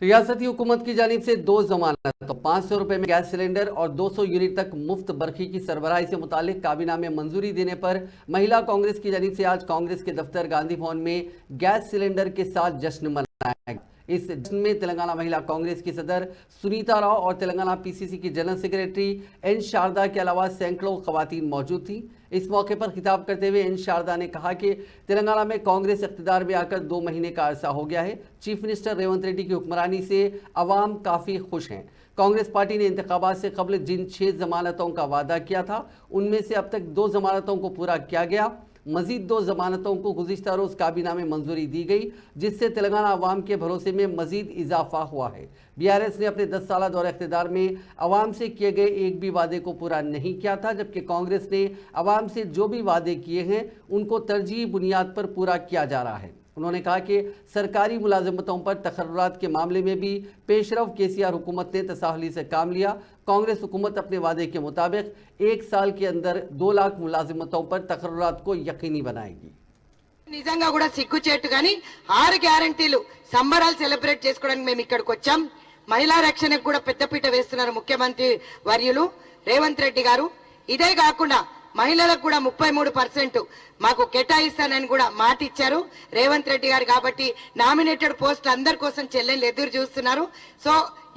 रियासती हुकूमत की जानिब से 2 जमानत तो 500 रुपए में गैस सिलेंडर और 200 यूनिट तक मुफ्त बरखी की सरबराही से मुतालिक काबीना में मंजूरी देने पर महिला कांग्रेस की जानिब से आज कांग्रेस के दफ्तर गांधी भवन में गैस सिलेंडर के साथ जश्न मनाया गया। इस जश्न में तेलंगाना महिला कांग्रेस की सदर सुनीता राव और तेलंगाना पीसीसी की जनरल सेक्रेटरी एन शारदा के अलावा सैकड़ों खवातीन मौजूद थी। इस मौके पर खिताब करते हुए एन शारदा ने कहा कि तेलंगाना में कांग्रेस इख्तिदार में आकर 2 महीने का अरसा हो गया है। चीफ मिनिस्टर रेवंत रेड्डी की हुक्मरानी से अवाम काफ़ी खुश हैं। कांग्रेस पार्टी ने इंतखाबात से कबल जिन 6 जमानतों का वादा किया था उनमें से अब तक 2 जमानतों को पूरा किया गया। मजीद 2 जमानतों को गुज़िश्ता रोज़ काबीना में मंजूरी दी गई, जिससे तेलंगाना अवाम के भरोसे में मजीद इजाफा हुआ है। बीआरएस ने अपने 10 साल दौर इख्तिदार में अवाम से किए गए एक भी वादे को पूरा नहीं किया था, जबकि कांग्रेस ने अवाम से जो भी वादे किए हैं उनको तरजीही बुनियाद पर पूरा किया जा रहा है। उन्होंने कहा कि सरकारी मुलाजमतों पर तकर्रुरात के मामले में भी पेशरफ केसीआर हुकूमत ने तसाहुली से काम लिया। कांग्रेस हुकूमत अपने वादे के मुताबिक 1 साल के अंदर 2 लाख मुलाजिमतों पर तकर्रुरात को यकीनी बनाएगी। నిజంగా కూడా సిగ్గుచేటు గాని 6 గ్యారెంటీలు సంబరాలు సెలబ్రేట్ చేసుకోవడానికి మేము ఇక్కడికి వచ్చాం। మహిళా రక్షణకు కూడా పెద్దపీట వేస్తున్నారు ముఖ్యమంత్రి వర్యులు రేవంత్ రెడ్డి గారు। ఇదే కాకుండా మహిళలకు కూడా 33% మాకు కేటాయిస్తానని కూడా మాట ఇచ్చారు రేవంత్ రెడ్డి గారు। కాబట్టి నామినేటెడ్ పోస్టులు అందరి కోసం చెల్లెళ్ళు ఎదురు చూస్తున్నారు। సో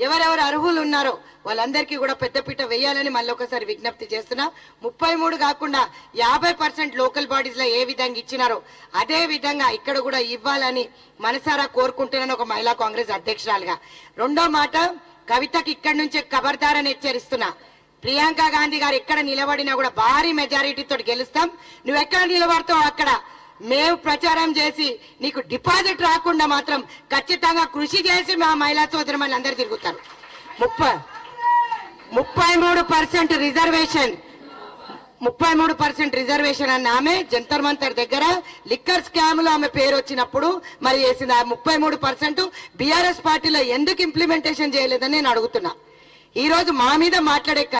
ఎవరెవరు అర్హులు ఉన్నారో వాళ్ళందరికీ కూడా పెద్దపీట వేయాలని మళ్ళీ ఒకసారి విజ్ఞప్తి చేస్తున్నా। 33 కాకుండా 50% లోకల్ బాడీస్ లో ఏ విధంగా ఇచ్చినారో అదే విధంగా ఇక్కడ కూడా ఇవ్వాలని మనసారా కోరుకుంటున్నాను ఒక మహిళా కాంగ్రెస్ అధ్యక్షురాలుగా। రెండో మాట, కవితకి ఇక్కడి నుంచే ఖబర్దారని హెచ్చరిస్తున్నా। ప్రియాంక గాంధీ గారు ఎక్కడ నిలబడినా కూడా భారీ మెజారిటీతో గెలుస్తాం। నువ్వు ఎక్కడ నిలబడతావు అక్కడ మేము ప్రచారం చేసి నీకు డిపాజిట్ రాకుండా మాత్రం ఖచ్చితంగా కృషి చేసి మా మహిళా సోదరులు అందరూ తిరుగుతారు। 33% రిజర్వేషన్ 33% రిజర్వేషన్ అన్న ఆమె జంతర్ మంతర్ దగ్గర లిక్కర్ స్కామ్ లో ఆమె పేరు వచ్చినప్పుడు మరి చేసింది। ఆ 33% బీఆర్ఎస్ పార్టీలో ఎందుకు ఇంప్లిమెంటేషన్ చేయలేదని నేను అడుగుతున్నా। ఈ రోజు మా మీద మాట్లాడే